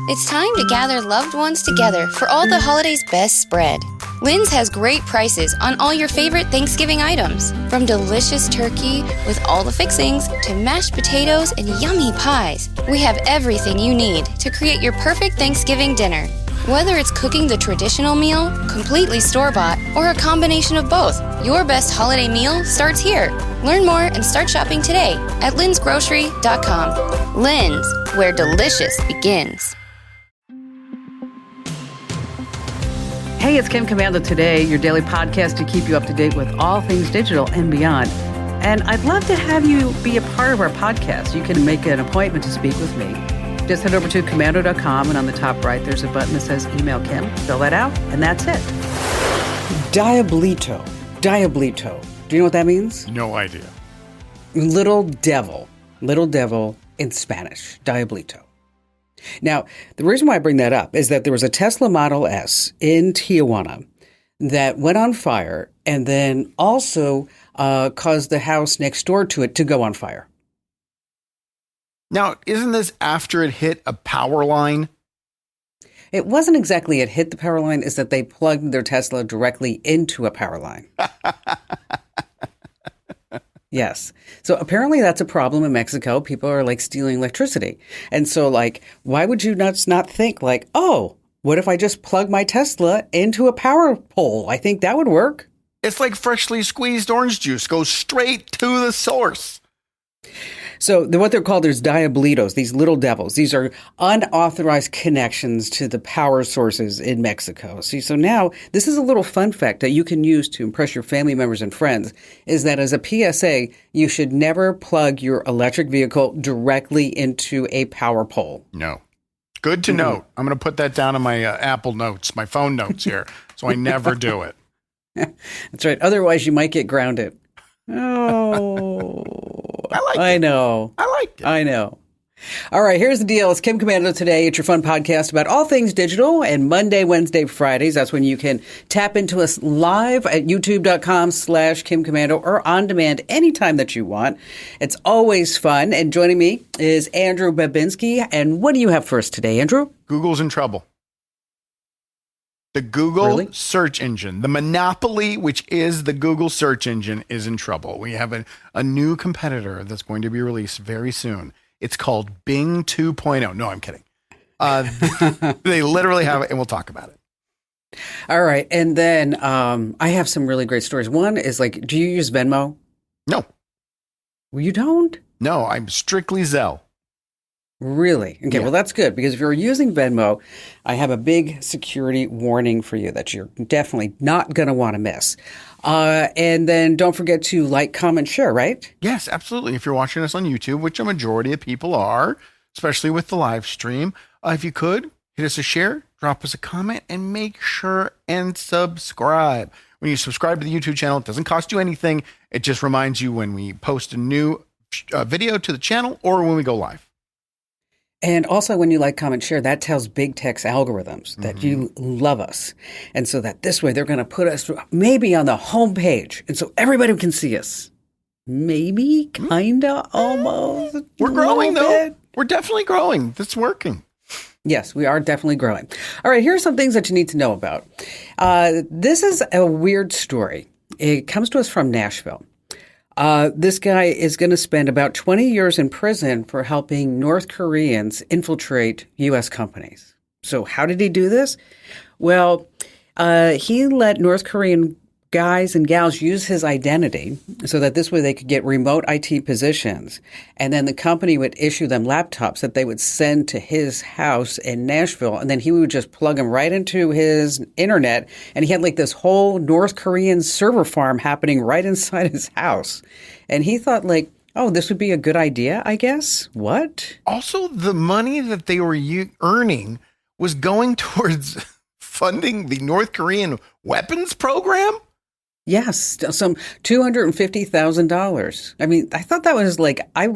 It's time to gather loved ones together for all the holidays' best spread. Lynn's has great prices on all your favorite Thanksgiving items, from delicious turkey with all the fixings to mashed potatoes and yummy pies. We have everything you need to create your perfect Thanksgiving dinner. Whether it's cooking the traditional meal, completely store-bought, or a combination of both, your best holiday meal starts here. Learn more and start shopping today at linsgrocery.com. Lynn's, where delicious begins. Hey, it's Kim Commando Today, your daily podcast to keep you up to date with all things digital and beyond. And I'd love to have you be a part of our podcast. You can make an appointment to speak with me. Just head over to commando.com, and on the top right, there's a button that says Email Kim. Fill that out, and that's it. Diablito. Do you know what that means? No idea. Little devil in Spanish. Diablito. Now, the reason why I bring that up is that there was a Tesla Model S in Tijuana that went on fire and then also caused the house next door to it to go on fire. Now, isn't this after it hit a power line? It wasn't exactly it hit the power line, it's that they plugged their Tesla directly into a power line. Yes. So apparently that's a problem in Mexico. People are like stealing electricity. And so like, why would you not think like, oh, what if I just plug my Tesla into a power pole? I think that would work. It's like freshly squeezed orange juice. Goes straight to the source. So what they're called is diablitos, these little devils. These are unauthorized connections to the power sources in Mexico. See, so now this is a little fun fact that you can use to impress your family members and friends, is that as a PSA, you should never plug your electric vehicle directly into a power pole. No. Good to note. I'm going to put that down in my Apple notes, my phone notes here, so I never do it. That's right. Otherwise, you might get grounded. Oh, I know. I like it. I know. All right, here's the deal. It's Kim Commando Today. It's your fun podcast about all things digital. And Monday, Wednesday, Fridays, that's when you can tap into us live at youtube.com/Kim Commando or on demand anytime that you want. It's always fun. And joining me is Andrew Babinski. And what do you have for us today, Andrew? Google's in trouble. The Google search engine, the monopoly, which is the Google search engine, is in trouble. We have a new competitor that's going to be released very soon. It's called Bing 2.0. No, I'm kidding. They literally have it, and we'll talk about it. All right. And then I have some really great stories. One is like, do you use Venmo? No. Well, you don't? No, I'm strictly Zelle. Really? Okay, Yeah. Well, that's good, because if you're using Venmo, I have a big security warning for you that you're definitely not going to want to miss. And then don't forget to like, comment, share, right? Yes, absolutely. If you're watching us on YouTube, which a majority of people are, especially with the live stream, if you could, hit us a share, drop us a comment, and make sure and subscribe. When you subscribe to the YouTube channel, it doesn't cost you anything. It just reminds you when we post a new video to the channel or when we go live. And also when you like, comment, share, that tells big tech's algorithms that you love us. And so that this way they're going to put us maybe on the homepage. And so everybody can see us. Maybe, kind of, almost. We're growing, though. We're definitely growing. That's working. Yes, we are definitely growing. All right, here are some things that you need to know about. This is a weird story. It comes to us from Nashville. This guy is going to spend about 20 years in prison for helping North Koreans infiltrate U.S. companies. So how did he do this? Well, he let North Korean guys and gals use his identity so that this way they could get remote IT positions. And then the company would issue them laptops that they would send to his house in Nashville. And then he would just plug them right into his internet. And he had like this whole North Korean server farm happening right inside his house. And he thought like, oh, this would be a good idea, I guess. What? Also, the money that they were earning was going towards funding the North Korean weapons program? Yes, some $250,000. I mean, I thought that was like I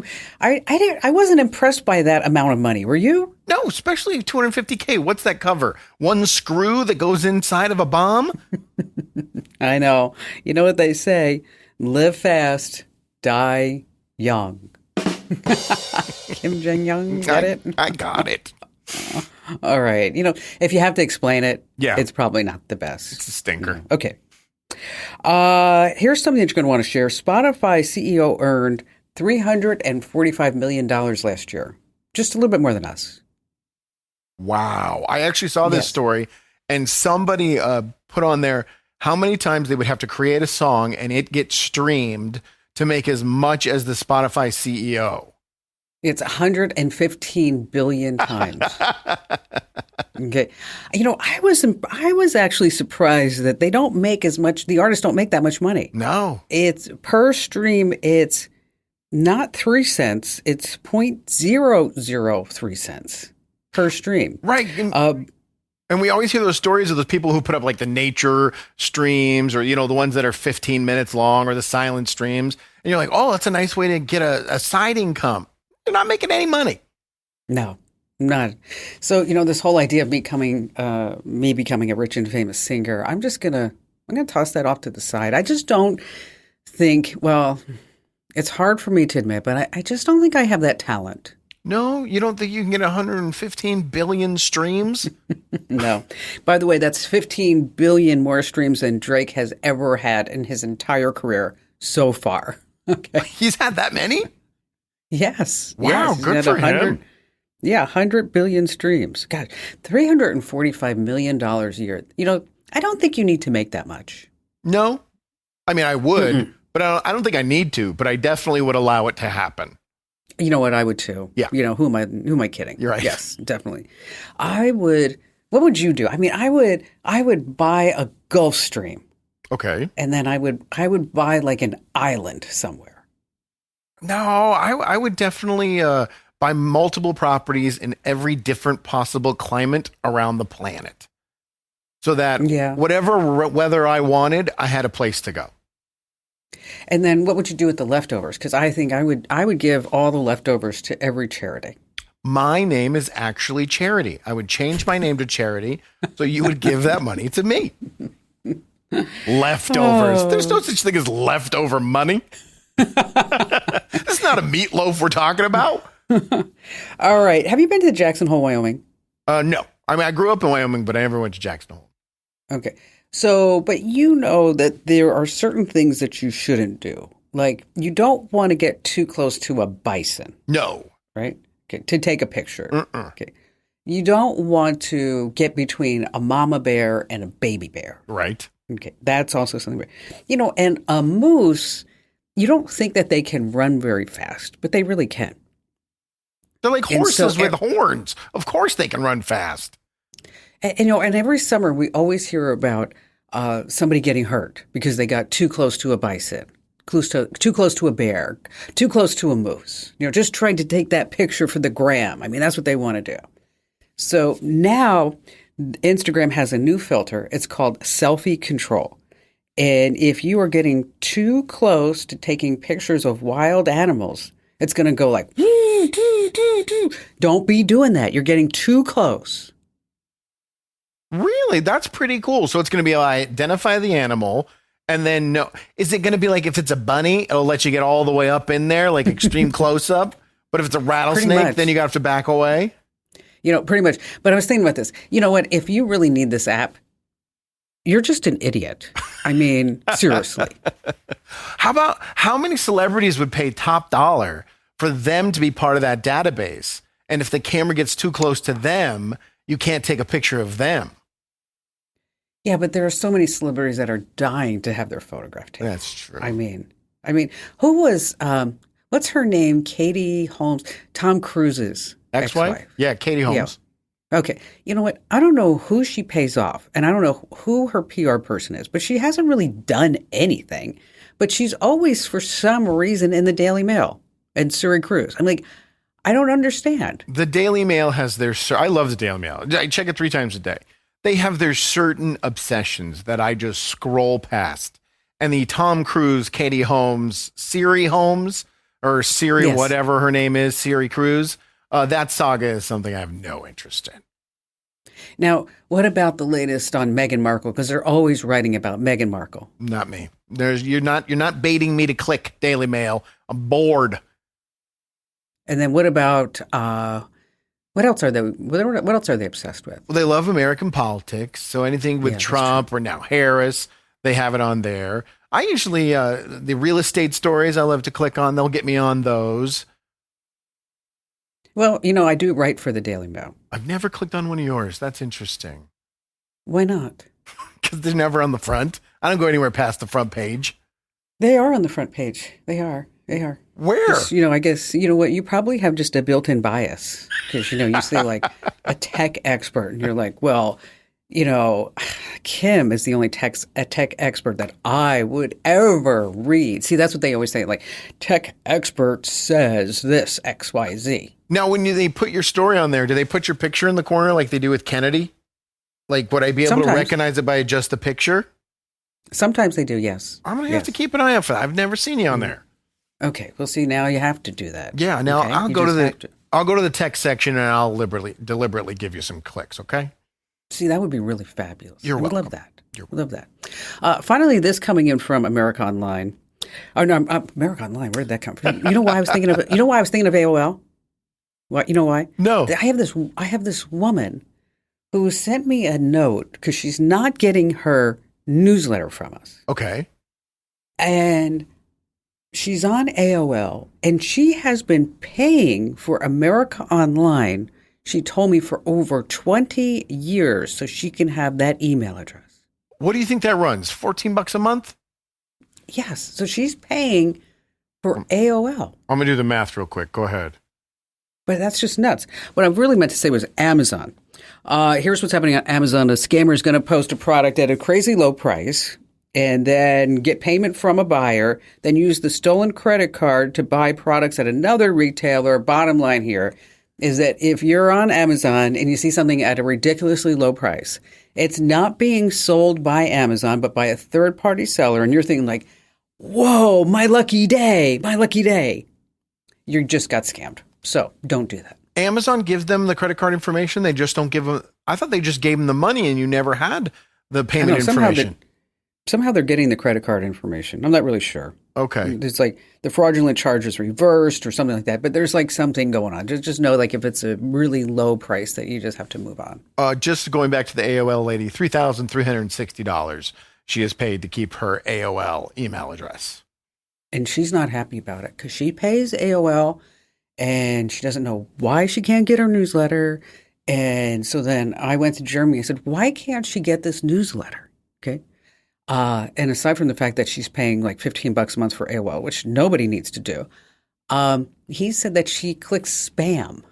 wasn't impressed by that amount of money. Were you? No, especially $250K. What's that cover? One screw that goes inside of a bomb? I know. You know what they say? Live fast, die young. Kim Jong-un, got it? I got it. All right. If you have to explain it, Yeah. it's probably not the best. It's a stinker. Okay. Here's something that you're going to want to share. Spotify CEO earned $345 million last year. Just a little bit more than us. Wow. I actually saw this story, and somebody put on there how many times they would have to create a song and it gets streamed to make as much as the Spotify CEO. It's 115 billion times. Okay. I was actually surprised that they don't make as much, the artists don't make that much money. No. It's per stream, it's not 3 cents, it's 0.003 cents per stream. Right. And we always hear those stories of those people who put up like the nature streams or, the ones that are 15 minutes long or the silent streams. And you're like, oh, that's a nice way to get a side income. You're not making any money. No, not. So, this whole idea of me becoming a rich and famous singer, I'm going to toss that off to the side. I just don't think, it's hard for me to admit, but I just don't think I have that talent. No, you don't think you can get 115 billion streams? No. By the way, that's 15 billion more streams than Drake has ever had in his entire career so far. Okay. He's had that many? Yes. Wow, yes. good for him. Yeah, 100 billion streams. God, $345 million a year. I don't think you need to make that much. No. I mean, I would, but I don't think I need to, but I definitely would allow it to happen. You know what? I would too. Yeah. Who am I kidding? You're right. Yes, definitely. What would you do? I mean, I would buy a Gulf Stream. Okay. And then I would buy like an island somewhere. No, I would definitely buy multiple properties in every different possible climate around the planet. So that whatever weather I wanted, I had a place to go. And then what would you do with the leftovers? Because I think I would give all the leftovers to every charity. My name is actually Charity. I would change my name to Charity, so you would give that money to me. Leftovers. There's no such thing as leftover money. This is not a meatloaf we're talking about. All right. Have you been to Jackson Hole, Wyoming? No. I mean, I grew up in Wyoming, but I never went to Jackson Hole. Okay. So, but you know that there are certain things that you shouldn't do. Like, you don't want to get too close to a bison. No. Right? Okay. To take a picture. Okay. You don't want to get between a mama bear and a baby bear. Right. Okay. That's also something. And a moose, you don't think that they can run very fast, but they really can. They're like horses with horns. Of course they can run fast. And every summer we always hear about somebody getting hurt because they got too close to a bison, too close to a bear, too close to a moose. Just trying to take that picture for the gram. I mean, that's what they want to do. So now Instagram has a new filter. It's called selfie control. And if you are getting too close to taking pictures of wild animals, it's going to go like, don't be doing that. You're getting too close. Really? That's pretty cool. So it's going to be identify the animal. And then is it going to be like if it's a bunny, it'll let you get all the way up in there, like extreme close up. But if it's a rattlesnake, then you got to have to back away. Pretty much. But I was thinking about this. You know what? If you really need this app, you're just an idiot. I mean, seriously. How many celebrities would pay top dollar for them to be part of that database? And if the camera gets too close to them, you can't take a picture of them. Yeah, but there are so many celebrities that are dying to have their photograph taken. That's true. I mean, who was, what's her name? Katie Holmes, Tom Cruise's ex-wife. Yeah, Katie Holmes. Yeah. Okay. You know what? I don't know who she pays off, and I don't know who her PR person is, but she hasn't really done anything. But she's always, for some reason, in the Daily Mail and Suri Cruise. I'm like, I don't understand. The Daily Mail has I love the Daily Mail. I check it 3 times a day. They have their certain obsessions that I just scroll past. And the Tom Cruise, Katie Holmes, Siri Holmes, or Siri, yes, whatever her name is, Siri Cruise, that saga is something I have no interest in. Now, what about the latest on Meghan Markle? Because they're always writing about Meghan Markle. Not me. You're not baiting me to click Daily Mail. I'm bored. And then what about What else are they? What else are they obsessed with? Well, they love American politics. So anything with Yeah, that's Trump or now Harris, they have it on there. I usually, the real estate stories I love to click on, they'll get me on those. Well, I do write for the Daily Mail. I've never clicked on one of yours. That's interesting. Why not? Because they're never on the front. I don't go anywhere past the front page. They are on the front page. They are. Where? Just, I guess, what, you probably have just a built-in bias because, you say like a tech expert and you're like, well, Kim is the only tech expert that I would ever read. See, that's what they always say, like, tech expert says this XYZ. Now, when they put your story on there, do they put your picture in the corner like they do with Kennedy? Like, would I be able to recognize it by just the picture? Sometimes they do, yes. I'm going to have to keep an eye out for that. I've never seen you on there. Okay, well, see, now you have to do that. Yeah, now okay? I'll go to the tech section and I'll deliberately give you some clicks, okay? See, that would be really fabulous. You're welcome. We'd love that. We'd love that. Finally, this coming in from America Online. Oh no, America Online. Where did that come from? You know why I was thinking of? You know why I was thinking of AOL? What? You know why? No. I have this woman who sent me a note because she's not getting her newsletter from us. Okay. And she's on AOL, and she has been paying for America Online. She told me for over 20 years so she can have that email address. What do you think that runs? $14 a month? Yes. So she's paying for AOL. I'm going to do the math real quick. Go ahead. But that's just nuts. What I really meant to say was Amazon. Here's what's happening on Amazon. A scammer is going to post a product at a crazy low price and then get payment from a buyer, then use the stolen credit card to buy products at another retailer. Bottom line here is that if you're on Amazon and you see something at a ridiculously low price, it's not being sold by Amazon, but by a third-party seller, and you're thinking like, whoa, my lucky day. You just got scammed. So don't do that. Amazon gives them the credit card information. They just don't give them. I thought they just gave them the money and you never had the payment information. Somehow they're getting the credit card information. I'm not really sure. Okay. It's like the fraudulent charge is reversed or something like that. But there's like something going on. Just know like if it's a really low price that you just have to move on. Just going back to the AOL lady, $3,360 she has paid to keep her AOL email address. And she's not happy about it because she pays AOL and she doesn't know why she can't get her newsletter. And so then I went to Germany. I said, why can't she get this newsletter? Okay. And aside from the fact that she's paying like $15 a month for AOL, which nobody needs to do, he said that she clicks spam.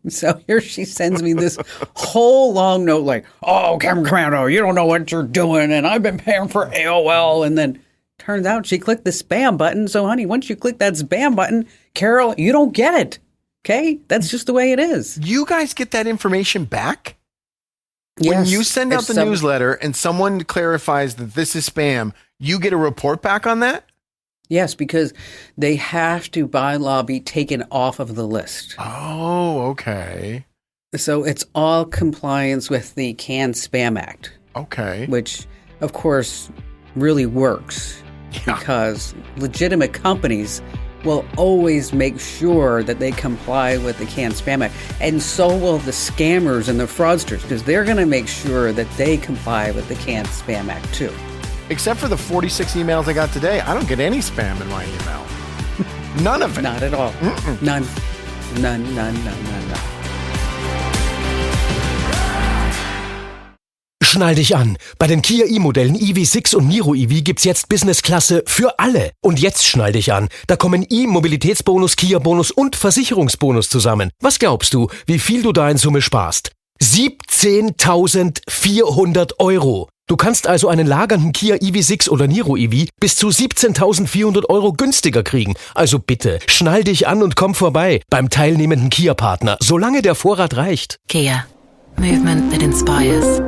So here she sends me this whole long note like, oh, Cameron Commando, you don't know what you're doing, and I've been paying for AOL. And then turns out she clicked the spam button. So, honey, once you click that spam button, Carol, you don't get it. Okay? That's just the way it is. You guys get that information back? Yes. When you send out the newsletter and someone clarifies that this is spam, you get a report back on that? Yes, because they have to, by law, be taken off of the list. Oh, okay. So it's all compliance with the Canned Spam Act. Okay. Which, of course, really works because legitimate companies will always make sure that they comply with the Canned Spam Act. And so will the scammers and the fraudsters because they're going to make sure that they comply with the Canned Spam Act too. Except for the 46 emails I got today, I don't get any spam in my email. None of it. Not at all. Mm-mm. None. Schnall dich an. Bei den Kia E-Modellen EV6 und Niro EV gibt's jetzt Business-Klasse für alle. Und jetzt schnall dich an. Da kommen E-Mobilitätsbonus, Kia-Bonus und Versicherungsbonus zusammen. Was glaubst du, wie viel du da in Summe sparst? 17.400 €. Du kannst also einen lagernden Kia EV6 oder Niro EV bis zu 17.400 € günstiger kriegen. Also bitte, schnall dich an und komm vorbei beim teilnehmenden Kia-Partner, solange der Vorrat reicht. Kia. Movement that inspires.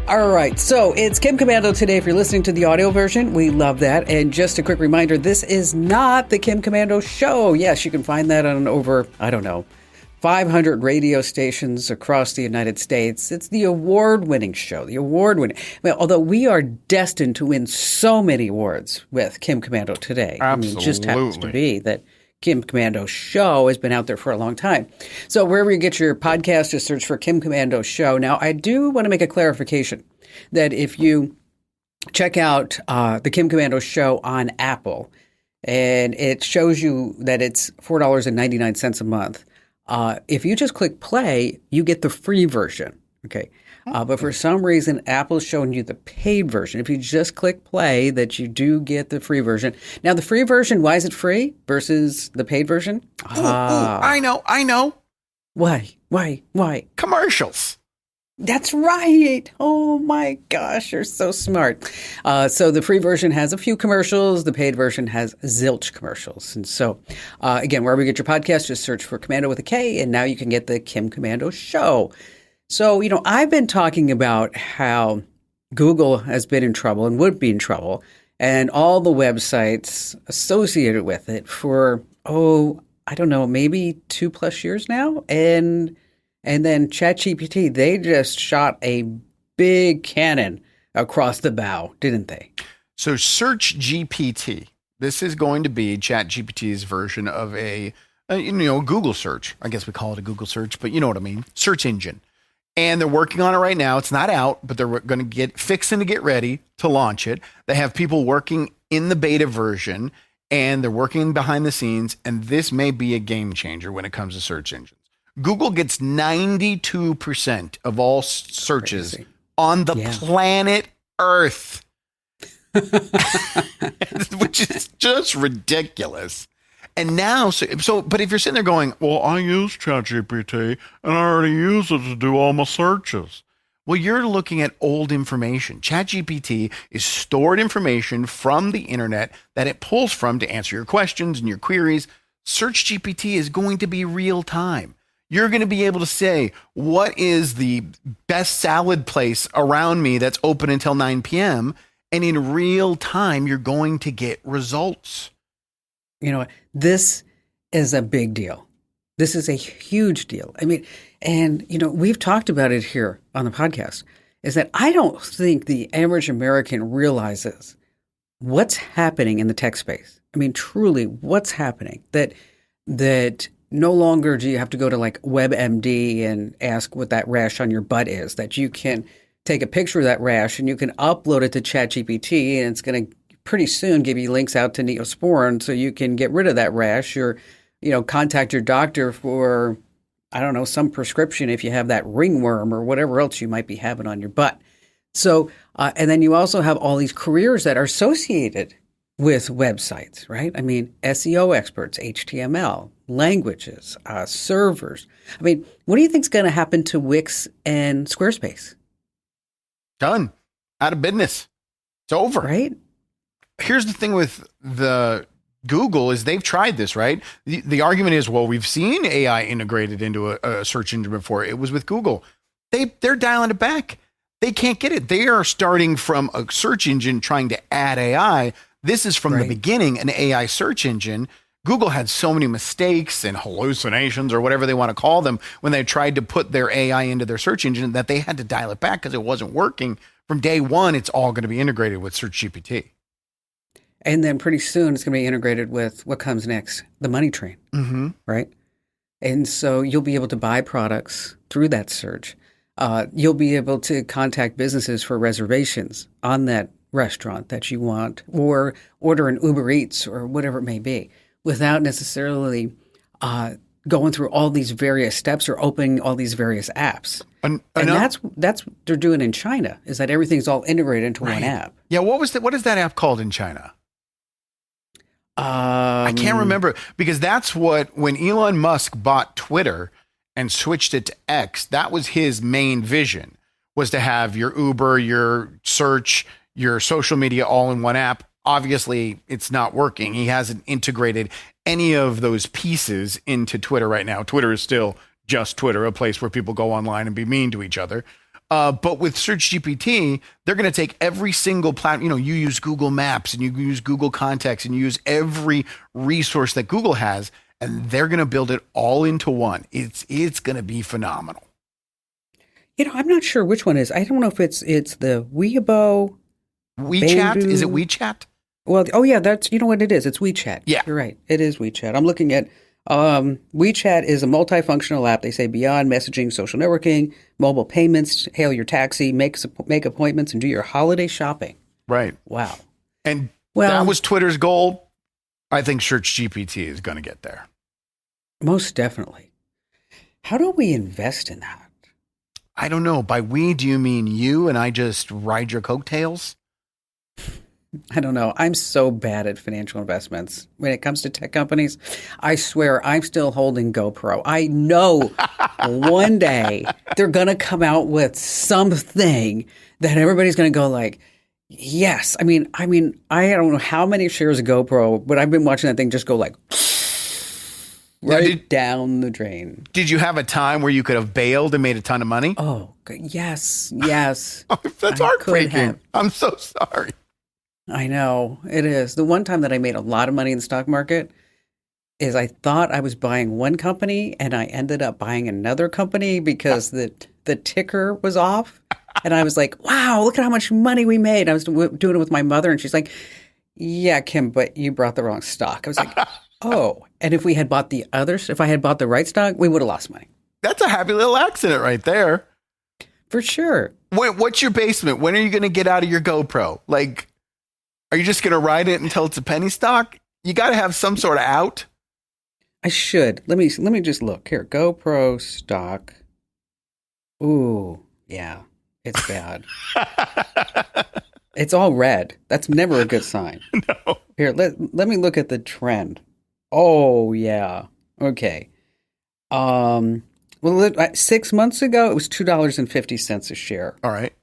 All right, so it's Kim Commando today. If you're listening to the audio version, we love that. And just a quick reminder, this is not the Kim Commando show. Yes, you can find that on over, 500 radio stations across the United States. It's the award-winning show, although we are destined to win so many awards with Kim Commando today. Absolutely. It just happens to be that Kim Commando Show has been out there for a long time. So wherever you get your podcast, just search for Kim Commando Show. Now, I do want to make a clarification that if you check out the Kim Commando Show on Apple, and it shows you that it's $4.99 a month, if you just click play, you get the free version. Okay. But for some reason, Apple's showing you the paid version. If you just click play, that you do get the free version. Now, the free version, why is it free versus the paid version? I know. Why? Commercials. That's right. Oh my gosh, you're so smart. So the free version has a few commercials. The paid version has zilch commercials. And so, again, wherever you get your podcast, just search for Commando with a K, and now you can get the Kim Commando Show. So, I've been talking about how Google has been in trouble and would be in trouble, and all the websites associated with it for, I don't know, maybe 2+ years now. And then ChatGPT, they just shot a big cannon across the bow, didn't they? So Search GPT, this is going to be ChatGPT's version of a Google search. I guess we call it a Google search, but you know what I mean. Search engine. And they're working on it right now. It's not out, but they're going to fixing to get ready to launch it. They have people working in the beta version, and they're working behind the scenes. And this may be a game changer when it comes to search engines. Google gets 92% of all searches on the planet Earth, which is just ridiculous. And now, but if you're sitting there going, well, I use ChatGPT and I already use it to do all my searches. Well, you're looking at old information. ChatGPT is stored information from the internet that it pulls from to answer your questions and your queries. SearchGPT is going to be real time. You're going to be able to say, what is the best salad place around me that's open until 9 p.m.? And in real time, you're going to get results. You know what? This is a big deal. This is a huge deal. I mean, and, we've talked about it here on the podcast, is that I don't think the average American realizes what's happening in the tech space. I mean, truly, what's happening? That no longer do you have to go to like WebMD and ask what that rash on your butt is, that you can take a picture of that rash and you can upload it to ChatGPT, and it's going to pretty soon give you links out to Neosporin so you can get rid of that rash, or, contact your doctor for, I don't know, some prescription if you have that ringworm or whatever else you might be having on your butt. So, and then you also have all these careers that are associated with websites, right? I mean, SEO experts, HTML, languages, servers. I mean, what do you think is going to happen to Wix and Squarespace? Done. Out of business. It's over. Right? Here's the thing with the Google is they've tried this, right? The argument is, well, we've seen AI integrated into a search engine before. It was with Google. They're dialing it back. They can't get it. They are starting from a search engine trying to add AI. This is from the beginning, an AI search engine. Google had so many mistakes and hallucinations, or whatever they want to call them, when they tried to put their AI into their search engine, that they had to dial it back because it wasn't working. From day one, it's all going to be integrated with SearchGPT. And then pretty soon it's going to be integrated with what comes next, the money train, right? And so you'll be able to buy products through that search. You'll be able to contact businesses for reservations on that restaurant that you want, or order an Uber Eats or whatever it may be, without necessarily going through all these various steps or opening all these various apps. And that's what they're doing in China, is that everything's all integrated into one app. Yeah, what is that app called in China? I can't remember, because that's when Elon Musk bought Twitter and switched it to X, that was his main vision, was to have your Uber, your search, your social media all in one app. Obviously, it's not working. He hasn't integrated any of those pieces into Twitter right now. Twitter is still just Twitter, a place where people go online and be mean to each other. But with SearchGPT, they're going to take every single platform. You use Google Maps and you use Google Contacts and you use every resource that Google has, and they're going to build it all into one. It's going to be phenomenal. I'm not sure which one is. I don't know if it's the Weibo. WeChat? Baidu. Is it WeChat? Well, oh yeah, that's, you know what it is. It's WeChat. Yeah. You're right. It is WeChat. I'm looking at WeChat is a multifunctional app. They say beyond messaging, social networking, mobile payments, hail your taxi, make appointments, and do your holiday shopping. Right. Wow. And Well, that was Twitter's goal. I think Search GPT is going to get there. most definitely. How do we invest in that? I don't know. By we, do you mean you and I just ride your coattails? I don't know. I'm so bad at financial investments. When it comes to tech companies, I swear I'm still holding GoPro. I know one day they're going to come out with something that everybody's going to go like, yes. I mean, I don't know how many shares of GoPro, but I've been watching that thing just go like down the drain. Did you have a time where you could have bailed and made a ton of money? Oh, yes. That's heartbreaking. I'm so sorry. I know it is. The one time that I made a lot of money in the stock market is I thought I was buying one company and I ended up buying another company because the ticker was off. And I was like, wow, look at how much money we made. I was doing it with my mother and she's like, yeah, Kim, but you brought the wrong stock. I was like, oh, and if I had bought the right stock, we would have lost money. That's a happy little accident right there. For sure. What's your basement? When are you going to get out of your GoPro? Like, are you just going to ride it until it's a penny stock? You got to have some sort of out. I should. Let me just look here. GoPro stock. Ooh, yeah, it's bad. It's all red. That's never a good sign. No. Here, let me look at the trend. Oh, yeah. Okay. Well, 6 months ago, it was $2.50 a share. All right.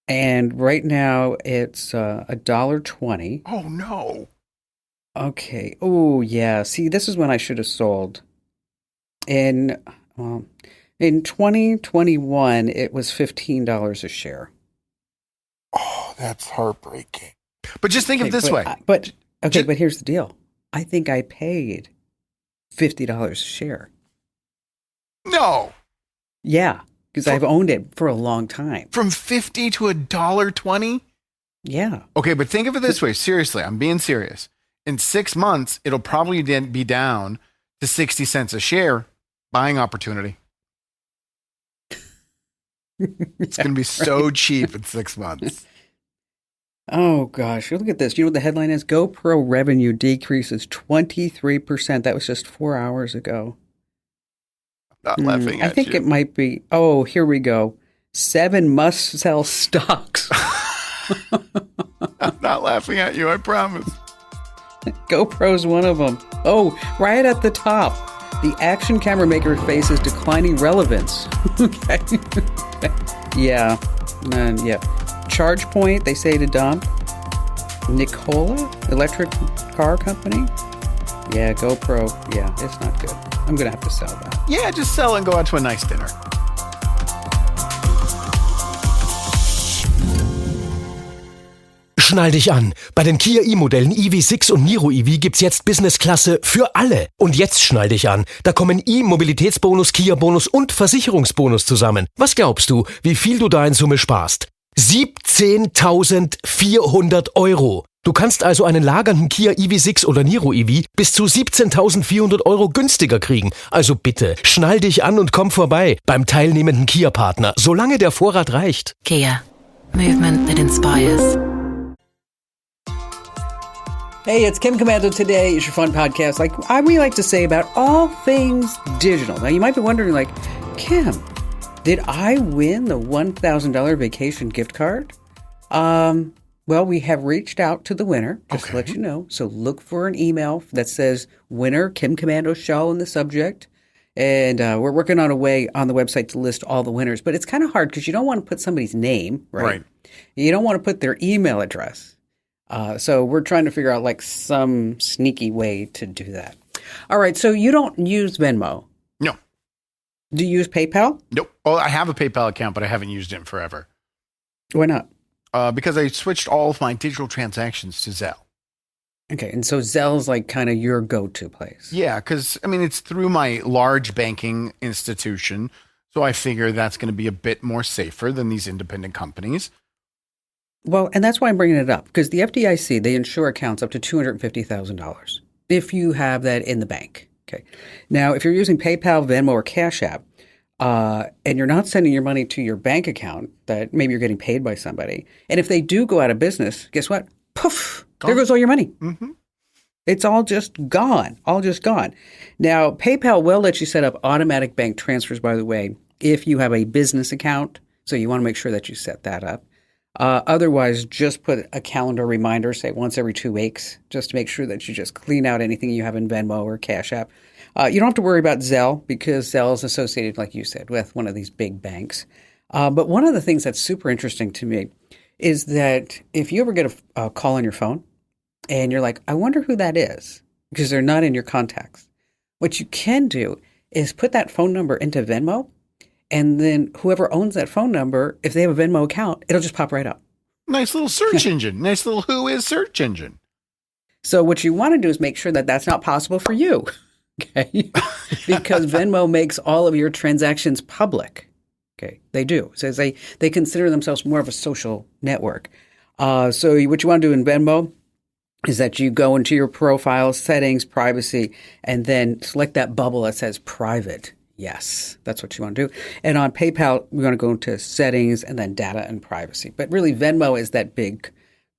And right now, it's $1.20. Oh, no. Okay. Oh, yeah. See, this is when I should have sold. In 2021, it was $15 a share. Oh, that's heartbreaking. But just think of it this way. But here's the deal. I think I paid $50 a share. No. Yeah, because I've owned it for a long time. From $50 to $1.20? Yeah. Okay, but think of it this way. Seriously, I'm being serious. In 6 months, it'll probably be down to 60 cents a share. Buying opportunity. It's going to be so cheap in 6 months. Oh, gosh. Look at this. You know what the headline is? GoPro revenue decreases 23%. That was just 4 hours ago. Not laughing at I think you. it might be. Oh, here we go. 7 must-sell stocks. I'm not laughing at you, I promise. GoPro's one of them. Oh, right at the top. The action camera maker faces declining relevance. Okay. Yeah. Yeah. ChargePoint, they say to dump. Nikola, electric car company. Yeah, GoPro. Yeah, it's not good. I'm going to have to sell that. Yeah, just sell and go out to a nice dinner. Schnall dich an. Bei den Kia E-Modellen EV6 und Niro EV gibt's jetzt Business-Klasse für alle. Und jetzt schnall dich an. Da kommen E-Mobilitätsbonus, Kia-Bonus und Versicherungsbonus zusammen. Was glaubst du, wie viel du da in Summe sparst? 17.400 €. Du kannst also einen lagernden Kia EV6 oder Niro EV bis zu 17.400 € günstiger kriegen. Also bitte, schnall dich an und komm vorbei beim teilnehmenden Kia-Partner, solange der Vorrat reicht. Kia. Movement that inspires. Hey, it's Kim Commando Today. It's your fun podcast, like we like to say, about all things digital. Now, you might be wondering, like, Kim, did I win the $1,000 vacation gift card? Well, we have reached out to the winner, just to let you know. So look for an email that says winner, Kim Commando Show in the subject. And we're working on a way on the website to list all the winners. But it's kind of hard because you don't want to put somebody's name, right? You don't want to put their email address. So we're trying to figure out like some sneaky way to do that. All right. So you don't use Venmo. No. Do you use PayPal? Nope. Well, I have a PayPal account, but I haven't used it in forever. Why not? Because I switched all of my digital transactions to Zelle. Okay. And so Zelle's like kind of your go-to place. Yeah, because, I mean, it's through my large banking institution. So I figure that's going to be a bit more safer than these independent companies. Well, and that's why I'm bringing it up, because the FDIC, they insure accounts up to $250,000 if you have that in the bank. Okay. Now, if you're using PayPal, Venmo, or Cash App, and you're not sending your money to your bank account that maybe you're getting paid by somebody, and if they do go out of business, guess what? Poof, there goes all your money. Mm-hmm. It's all just gone, Now, PayPal will let you set up automatic bank transfers, by the way, if you have a business account. So you want to make sure that you set that up. Otherwise, just put a calendar reminder, say once every 2 weeks, just to make sure that you just clean out anything you have in Venmo or Cash App. You don't have to worry about Zelle because Zelle is associated, like you said, with one of these big banks. But one of the things that's super interesting to me is that if you ever get a call on your phone and you're like, I wonder who that is, because they're not in your contacts, what you can do is put that phone number into Venmo. And then whoever owns that phone number, if they have a Venmo account, it'll just pop right up. Nice little search engine. Nice little who is search engine. So what you want to do is make sure that that's not possible for you. Okay. Because Venmo makes all of your transactions public. Okay. They do. So they consider themselves more of a social network. So what you want to do in Venmo is that you go into your profile settings, privacy, and then select that bubble that says private. Yes, that's what you want to do. And on PayPal, we're going to go into settings and then data and privacy. But really, Venmo is that big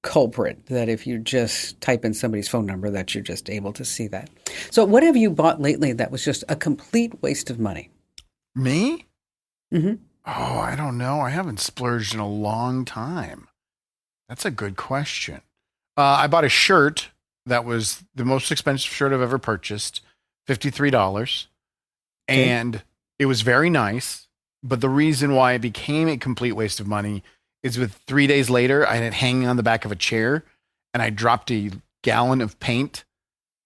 culprit that if you just type in somebody's phone number, that you're just able to see that. So what have you bought lately that was just a complete waste of money? Me? Mm-hmm. Oh, I don't know. I haven't splurged in a long time. That's a good question. I bought a shirt that was the most expensive shirt I've ever purchased, $53. Okay. And it was very nice. But the reason why it became a complete waste of money is with 3 days later, I had it hanging on the back of a chair and I dropped a gallon of paint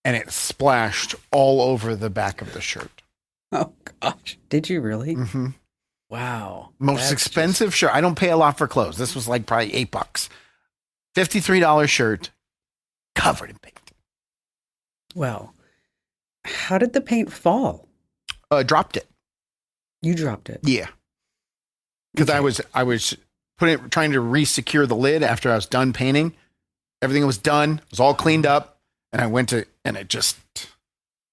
and it splashed all over the back of the shirt. Oh, gosh. Did you really? Mm-hmm. Wow. Most That's expensive shirt. I don't pay a lot for clothes. This was like probably $8. $53 shirt covered in paint. Well, how did the paint fall? Dropped it. You dropped it. Yeah. Because Okay. I was trying to re-secure the lid after I was done painting. Everything was done. It was all cleaned up. And I went to, and it just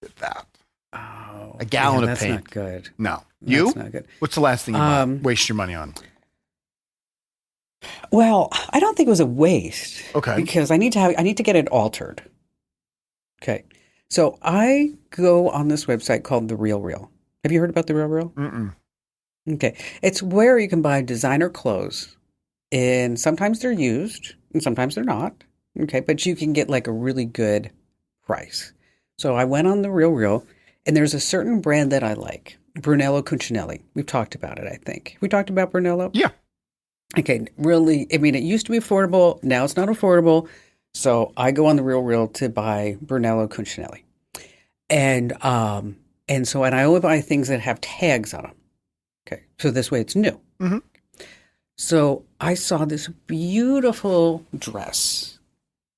did that. Oh, A gallon of that's paint. not good. No. You? That's not good. What's the last thing you waste your money on? Well, I don't think it was a waste. Okay. Because I need to get it altered. Okay. So I go on this website called The Real Real. Have you heard about The Real Real? Mm-mm. Okay. It's where you can buy designer clothes, and sometimes they're used and sometimes they're not. Okay. But you can get like a really good price. So I went on The Real Real, and there's a certain brand that I like, Brunello Cucinelli. We've talked about it, I think. We talked about Brunello? Yeah. Okay. Really, I mean, it used to be affordable. Now it's not affordable. So I go on The Real Real to buy Brunello Cucinelli. And I only buy things that have tags on them. Okay. So this way it's new. Mm-hmm. So I saw this beautiful dress.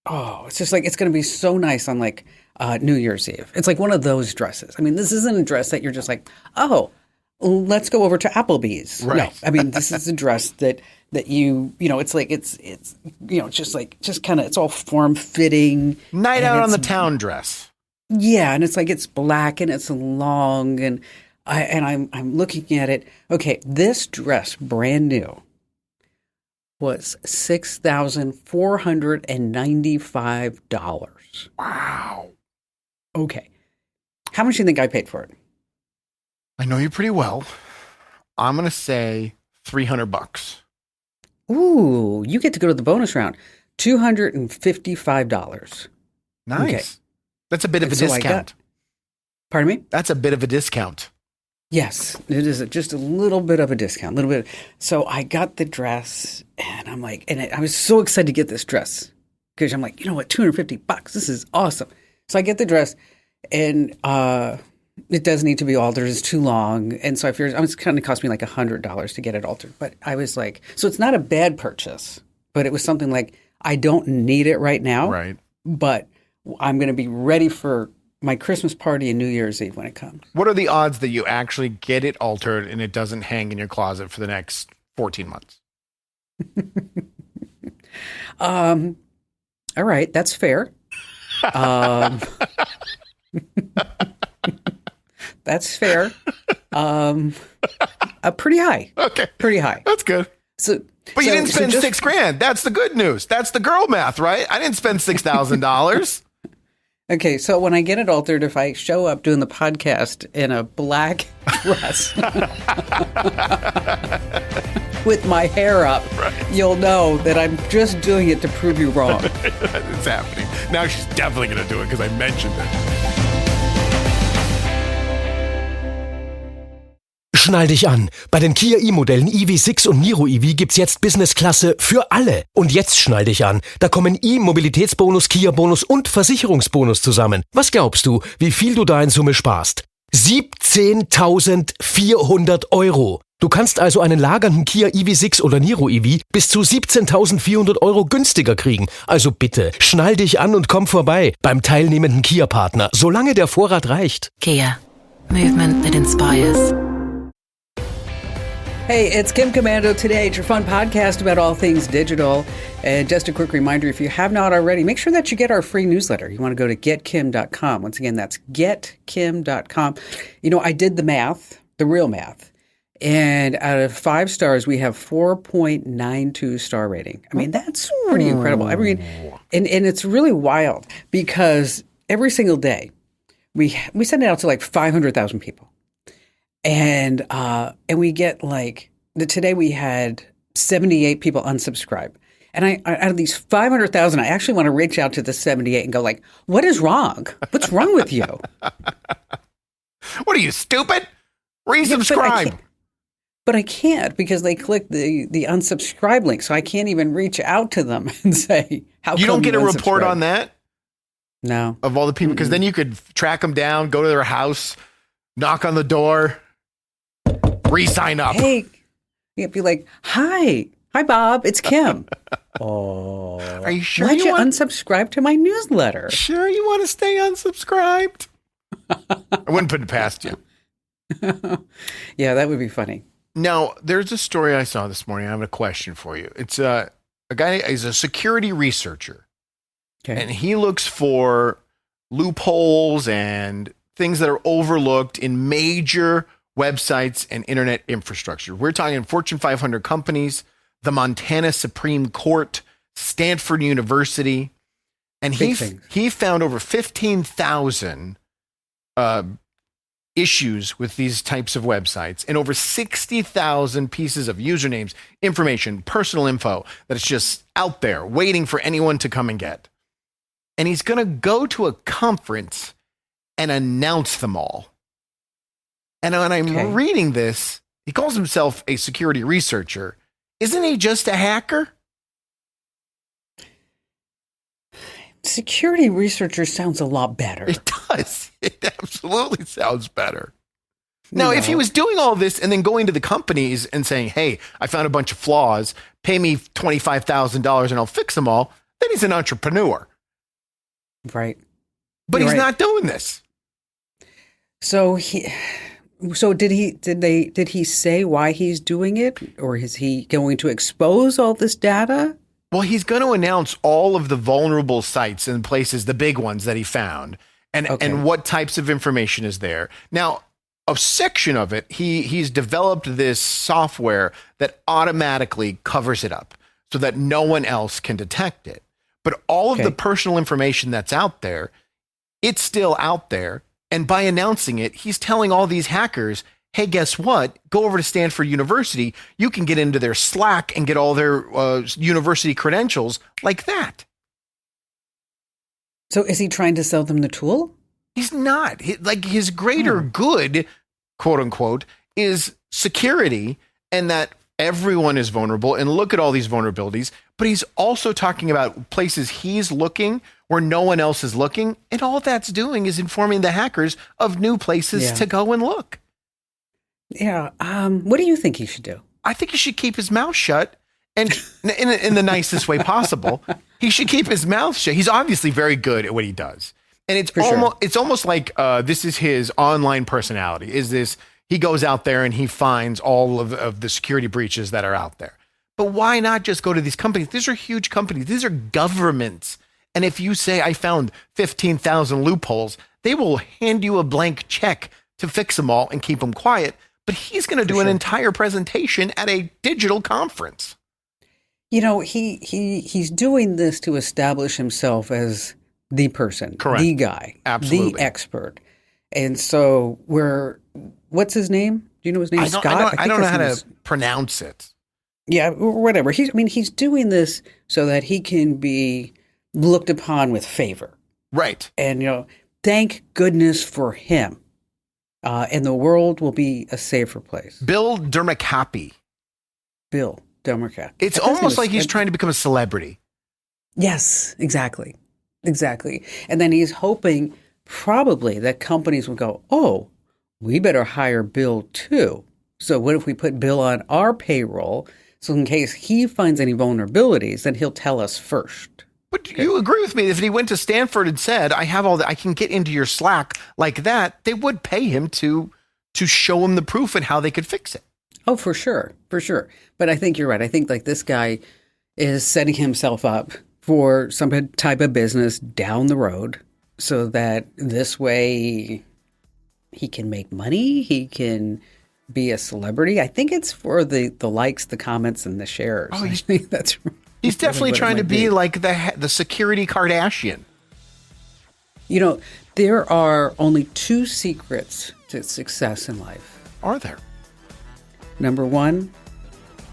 Oh, it's just like, it's going to be so nice on like New Year's Eve. It's like one of those dresses. I mean, this isn't a dress that you're just like, oh, let's go over to Applebee's. Right. No, I mean, this is a dress that it's like, it's just kind of, it's all form fitting. Night out on the town dress. Yeah. And it's like, it's black and it's long and I'm looking at it. Okay. This dress, brand new, was $6,495. Wow. Okay. How much do you think I paid for it? I know you pretty well. I'm going to say $300. Ooh, you get to go to the bonus round. $255. Nice. Okay. That's a bit of a And so I discount. Pardon me? That's a bit of a discount. Yes, it is just a little bit of a discount, a little bit. So I got the dress, and I'm like, I was so excited to get this dress because I'm like, you know what, $250. This is awesome. So I get the dress, and it does need to be altered. It's too long, and so I figured it's kind of cost me like $100 to get it altered. But I was like, so it's not a bad purchase, but it was something like I don't need it right now, Right. but I'm going to be ready for my Christmas party and New Year's Eve when it comes. What are the odds that you actually get it altered and it doesn't hang in your closet for the next 14 months? All right, that's fair. That's fair. Pretty high. Okay. Pretty high. That's good. So, But you so- didn't so spend just- $6,000. That's the good news. That's the girl math, right? I didn't spend $6,000. Okay, so when I get it altered, if I show up doing the podcast in a black dress with my hair up, you'll know that I'm just doing it to prove you wrong. It's happening. Now she's definitely going to do it because I mentioned it. Schnall dich an. Bei den Kia E-Modellen EV6 und Niro EV gibt's jetzt Business-Klasse für alle. Und jetzt schnall dich an. Da kommen E-Mobilitätsbonus, Kia-Bonus und Versicherungsbonus zusammen. Was glaubst du, wie viel du da in Summe sparst? 17.400 €. Du kannst also einen lagernden Kia EV6 oder Niro EV bis zu 17.400 € günstiger kriegen. Also bitte, schnall dich an und komm vorbei beim teilnehmenden Kia-Partner, solange der Vorrat reicht. Kia. Movement that inspires. Hey, it's Kim Commando Today. It's your fun podcast about all things digital. And just a quick reminder, if you have not already, make sure that you get our free newsletter. You want to go to getkim.com. Once again, that's getkim.com. You know, I did the math, the real math. And out of 5 stars, we have 4.92 star rating. I mean, that's pretty incredible. I mean, and it's really wild because every single day we send it out to like 500,000 people. And we get today we had 78 people unsubscribe. And I out of these 500,000, I actually want to reach out to the 78 and go like, what is wrong? What's wrong with you? What are you, stupid? Resubscribe. But I can't because they clicked the unsubscribe link. So I can't even reach out to them and say, how You come don't get a report unsubscribed? on that? No. Of all the people? Because then you could track them down, go to their house, knock on the door, re-sign up. Hey, you'd be like, hi, Bob, it's Kim. Oh, Are you sure why'd you you want- unsubscribe to my newsletter? Sure you want to stay unsubscribed? I wouldn't put it past you. Yeah, that would be funny. Now, there's a story I saw this morning. I have a question for you. It's a guy is a security researcher, Okay. and he looks for loopholes and things that are overlooked in major websites and internet infrastructure. We're talking Fortune 500 companies, the Montana Supreme Court, Stanford University, and Big things. he found over 15,000 issues with these types of websites and over 60,000 pieces of usernames, information, personal info that is just out there waiting for anyone to come and get. And he's going to go to a conference and announce them all. And when I'm Okay. reading this, he calls himself a security researcher. Isn't he just a hacker? Security researcher sounds a lot better. It does. It absolutely sounds better. Now, if he No. was doing all this and then going to the companies and saying, hey, I found a bunch of flaws, pay me $25,000 and I'll fix them all, then he's an entrepreneur. Right. But You're he's right. not doing this. So did he say why he's doing it, or is he going to expose all this data? Well, he's going to announce all of the vulnerable sites and places, the big ones that he found, and Okay. and what types of information is there. Now, a section of it, he's developed this software that automatically covers it up so that no one else can detect it. But all of Okay. the personal information that's out there, it's still out there. And by announcing it, he's telling all these hackers, hey, guess what? Go over to Stanford University. You can get into their Slack and get all their university credentials like that. So is he trying to sell them the tool? He's not. Like his greater good, quote unquote, is security and that everyone is vulnerable. And look at all these vulnerabilities. But he's also talking about places he's looking where no one else is looking. And all that's doing is informing the hackers of new places Yeah. to go and look. Yeah. What do you think he should do? I think he should keep his mouth shut and in the nicest way possible. He should keep his mouth shut. He's obviously very good at what he does. And it's For sure. almost like this is his online personality. He goes out there and he finds all of the security breaches that are out there. But why not just go to these companies? These are huge companies. These are governments. And if you say, I found 15,000 loopholes, they will hand you a blank check to fix them all and keep them quiet. But he's going to do an entire presentation at a digital conference. You know, he's doing this to establish himself as the person, Correct. the guy, Absolutely. the expert. And so what's his name? Do you know his name? Scott? I don't know how to pronounce it. Yeah, or whatever. He's doing this so that he can be looked upon with favor. Right. And, thank goodness for him. And the world will be a safer place. Bill Dermacappi. Bill Democrat. It's almost like he's trying to become a celebrity. Yes, exactly. Exactly. And then he's hoping probably that companies will go, oh, we better hire Bill too. So what if we put Bill on our payroll? So in case he finds any vulnerabilities, then he'll tell us first. But you agree with me, if he went to Stanford and said, I have all that, I can get into your Slack like that, they would pay him to show him the proof and how they could fix it. Oh, for sure. For sure. But I think you're right. I think like this guy is setting himself up for some type of business down the road so that this way he can make money. He can be a celebrity. I think it's for the likes, the comments, and the shares. Oh, I think that's He's definitely trying to be like the security Kardashian. There are only 2 secrets to success in life. Are there? Number 1,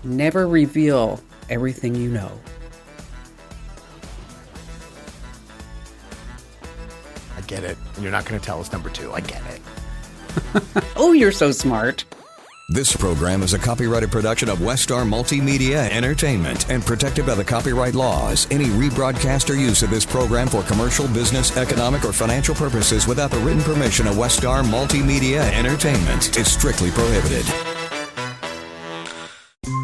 never reveal everything you know. I get it. And you're not going to tell us number 2. I get it. Oh, you're so smart. This program is a copyrighted production of Westar Multimedia Entertainment and protected by the copyright laws. Any rebroadcast or use of this program for commercial, business, economic, or financial purposes without the written permission of Westar Multimedia Entertainment is strictly prohibited.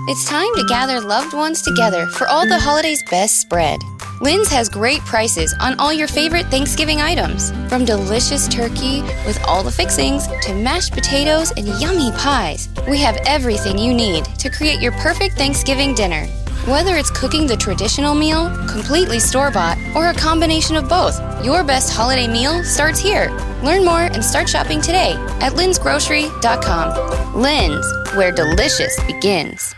It's time to gather loved ones together for all the holidays' best spread. Lynn's has great prices on all your favorite Thanksgiving items, from delicious turkey with all the fixings to mashed potatoes and yummy pies. We have everything you need to create your perfect Thanksgiving dinner. Whether it's cooking the traditional meal, completely store-bought, or a combination of both, your best holiday meal starts here. Learn more and start shopping today at lynsgrocery.com. Lynn's, where delicious begins.